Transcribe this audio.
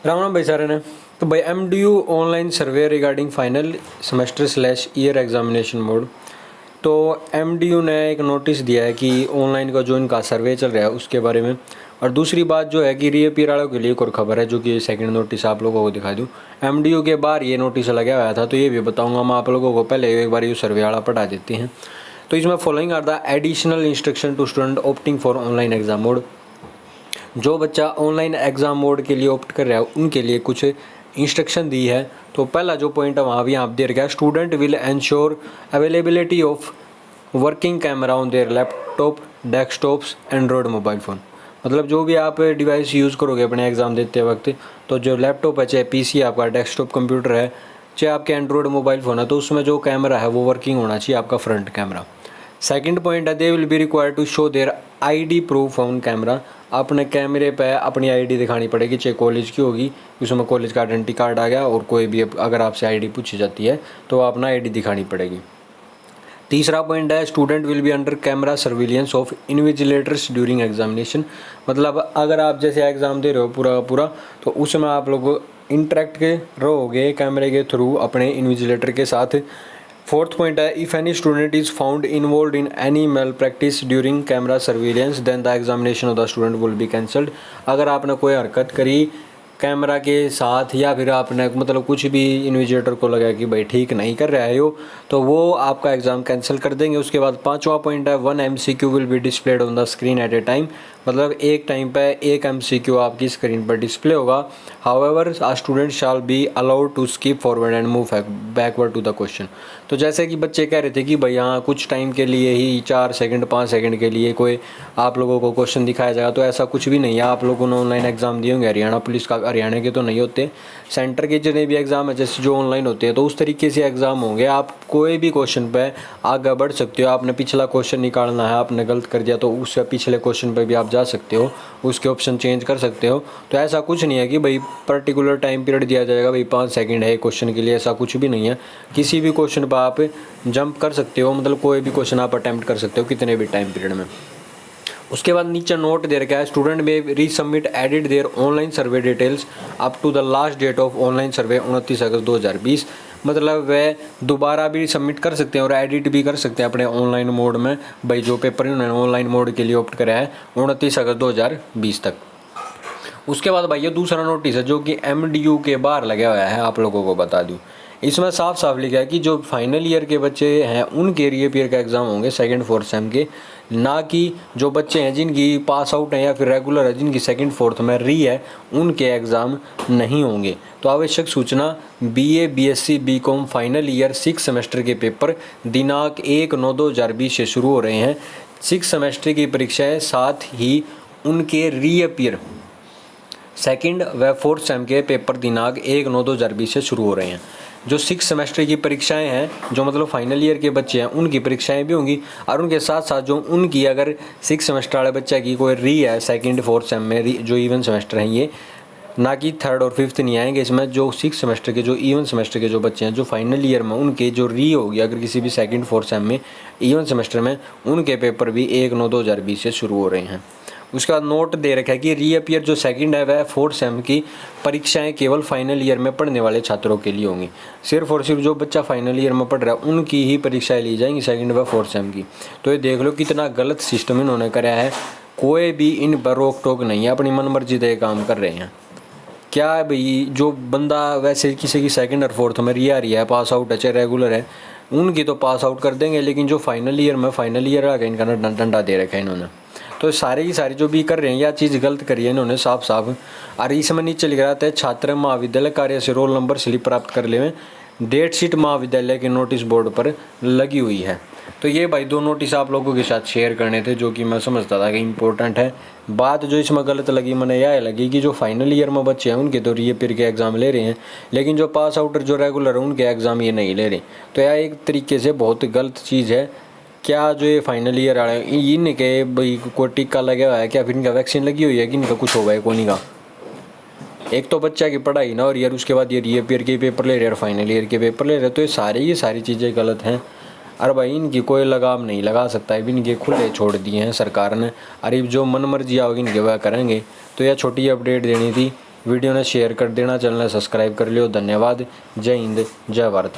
राम राम भाई सारे ने। तो भाई MDU online survey regarding final semester year examination mode. तो MDU ने एक नोटिस दिया है कि ऑनलाइन का जो इनका सर्वे चल रहा है उसके बारे में। और दूसरी बात जो है कि रीअपीयर वालों के लिए एक और खबर है, जो कि सेकंड नोटिस आप लोगों को दिखा दूँ। MDU के बाहर ये नोटिस लगा हुआ था, तो ये भी बताऊँगा मैं आप लोगों को। पहले एक बार ये सर्वे वाला पढ़ा देते हैं। तो इसमें following are the additional instruction to student opting for online exam mode. जो बच्चा ऑनलाइन एग्ज़ाम मोड के लिए ऑप्ट कर रहा है उनके लिए कुछ इंस्ट्रक्शन दी है। तो पहला जो पॉइंट है वहाँ भी यहाँ दे रखा है, student will ensure availability of working camera on their laptop, desktops, Android mobile phone. मतलब जो भी आप डिवाइस यूज़ करोगे अपने एग्ज़ाम देते वक्त, तो जो लैपटॉप है, चाहे PC आपका, डेस्कटॉप कंप्यूटर है, चाहे आपके एंड्रॉयड मोबाइल फ़ोन है, तो उसमें जो कैमरा है वो वर्किंग होना चाहिए, आपका फ्रंट कैमरा। सेकंड पॉइंट है, they will be required to show their ID proof on camera. अपने कैमरे पे अपनी ID दिखानी पड़ेगी, चाहे कॉलेज की होगी, उसमें कॉलेज का आइडेंटिटी कार्ड आ गया, और कोई भी अगर आपसे ID पूछी जाती है तो अपना ID दिखानी पड़ेगी। तीसरा पॉइंट है, student will be under camera surveillance of invigilators during examination. मतलब अगर आप जैसे एग्ज़ाम दे रहे हो पूरा पूरा, तो उसमें आप लोग इंटरेक्ट के रहोगे कैमरे के थ्रू अपने इन्विजिलेटर के साथ। फोर्थ पॉइंट है, if any student is found involve in any malpractice during camera surveillance then the examination of the student will be cancelled. अगर आपने कोई हरकत करी कैमरा के साथ, या फिर आपने मतलब कुछ भी इन्विजिलेटर को लगा कि भाई ठीक नहीं कर रहे हो, तो वो आपका एग्ज़ाम कैंसिल कर देंगे। उसके बाद पांचवा पॉइंट है, 1 MCQ will be displayed on the screen eight A time. मतलब एक टाइम पे एक MCQ आपकी स्क्रीन पर डिस्प्ले होगा। However a student shall be allowed to skip forward and move backward to the question. तो जैसे कि बच्चे कह रहे थे कि भाई हाँ कुछ टाइम के लिए ही 4 सेकंड 5 सेकंड के लिए कोई आप लोगों को क्वेश्चन दिखाया जाएगा, तो ऐसा कुछ भी नहीं है। आप लोगों ने ऑनलाइन एग्ज़ाम दिए होंगे हरियाणा पुलिस का, हरियाणा के तो नहीं होते, सेंटर के जितने भी एग्ज़ाम है जैसे जो ऑनलाइन होते हैं, तो उस तरीके से एग्ज़ाम होंगे। आप कोई भी क्वेश्चन पे आगे बढ़ सकते हो। आपने पिछला क्वेश्चन निकालना है, आपने गलत कर दिया तो उससे पिछले क्वेश्चन पे भी आप जा सकते हो, उसके ऑप्शन चेंज कर सकते हो। तो ऐसा कुछ नहीं है कि भाई पर्टिकुलर टाइम पीरियड दिया जाएगा, भाई 5 सेकंड है क्वेश्चन के लिए, ऐसा कुछ भी नहीं है। किसी भी क्वेश्चन पर आप जंप कर सकते हो, मतलब कोई भी क्वेश्चन आप अटैम्प्ट कर सकते हो कितने भी टाइम पीरियड में। उसके बाद नीचे नोट दे रखा है, student may resubmit edit their online survey details up to the last date of online survey 29 August 2020। मतलब वह दोबारा भी सबमिट कर सकते हैं और एडिट भी कर सकते हैं अपने ऑनलाइन मोड में। भाई जो पेपर उन्होंने ऑनलाइन मोड के लिए ऑप्ट करा है 29 अगस्त 2020 तक। उसके बाद भाई ये दूसरा नोटिस है जो कि MDU के बाहर लगा हुआ है, आप लोगों को बता दूँ। इसमें साफ साफ लिखा है कि जो फाइनल ईयर के बच्चे हैं उनके रीअपीयर का एग्ज़ाम होंगे सेकंड फोर्थ सेम के, ना कि जो बच्चे हैं जिनकी पास आउट हैं या फिर रेगुलर है, जिनकी सेकंड फोर्थ में री है, उनके एग्ज़ाम नहीं होंगे। तो आवश्यक सूचना, BA BSc BCom final year 6 semester के पेपर दिनांक 1/9/2020 से शुरू हो रहे हैं। 6 सेमेस्टर की परीक्षाएँ साथ ही उनके रीअपीयर सेकंड व फोर्थ सेम के पेपर दिनांक 1/9/2020 से शुरू हो रहे हैं। जो 6 सेमेस्टर की परीक्षाएं हैं, जो मतलब फाइनल ईयर के बच्चे हैं, उनकी परीक्षाएं भी होंगी। और उनके साथ साथ जो उनकी अगर 6 सेमेस्टर वाले बच्चे की कोई री है सेकंड फोर्थ सेम में, जो इवन सेमेस्टर हैं, ये ना कि थर्ड और फिफ्थ नहीं आएंगे इसमें। जो 6 सेमेस्टर के, जो इवन सेमेस्टर के जो बच्चे हैं जो फाइनल ईयर में, उनके जो री होगी अगर किसी भी सेकंड फोर्थ सेम में इवन सेमेस्टर में, उनके पेपर भी 1/9/2020 से शुरू हो रहे हैं। उसके बाद नोट दे रखा है कि रीअपीयर जो सेकंड है वह फोर्थ सेम की परीक्षाएं केवल फाइनल ईयर में पढ़ने वाले छात्रों के लिए होंगी। सिर्फ और सिर्फ जो बच्चा फाइनल ईयर में पढ़ रहा है उनकी ही परीक्षाएं ली जाएंगी सेकंड व फोर्थ सेम की। तो ये देख लो कितना गलत सिस्टम इन्होंने कराया है। कोई भी इन पर रोक टोक नहीं है, अपनी मनमर्जी से काम कर रहे हैं। क्या है भाई, जो बंदा वैसे किसी की सेकंड और फोर्थ में री आ रही है, पास आउट है चाहे रेगुलर है, उनकी तो पास आउट कर देंगे, लेकिन जो फाइनल ईयर में फाइनल ईयर आ गया इनका डंडा दे रखा है इन्होंने। तो सारे की सारी जो भी कर रहे हैं यह चीज़ गलत करी है इन्होंने साफ साफ। और इसमें नीचे लिख रहा था, छात्र महाविद्यालय कार्य से रोल नंबर स्लिप प्राप्त कर ले, डेट शीट महाविद्यालय के नोटिस बोर्ड पर लगी हुई है। तो ये भाई 2 नोटिस आप लोगों के साथ शेयर करने थे, जो कि मैं समझता था कि इम्पोर्टेंट है। बात जो इसमें गलत लगी मैंने यह लगी कि जो फाइनल ईयर में बच्चे हैं उनके तो रीअपीयर के एग्ज़ाम ले रहे हैं, लेकिन जो पास आउटर जो रेगुलर है उनके एग्ज़ाम ये नहीं ले रहे। तो यह एक तरीके से बहुत गलत चीज़ है। क्या जो ये फाइनल ईयर आ रहे हैं इनके भाई कोई टीका लगा हुआ है क्या, फिर इनका वैक्सीन लगी हुई है कि इनका कुछ होगा है कोई का। एक तो बच्चा की पढ़ाई ना, और यार उसके बाद ये रीअपीयर के पेपर ले रहे हैं और फाइनल ईयर के पेपर ले रहे हैं। तो ये सारी चीज़ें गलत हैं। अरे भाई इनकी कोई लगाम नहीं लगा सकता है, इनके खुले छोड़ दिए हैं सरकार ने। अरे जो मन मर्जी आओगी इनके वह करेंगे। तो यह छोटी अपडेट देनी थी। वीडियो ने शेयर कर देना, चैनल ने सब्सक्राइब कर लियो। धन्यवाद। जय हिंद, जय भारत।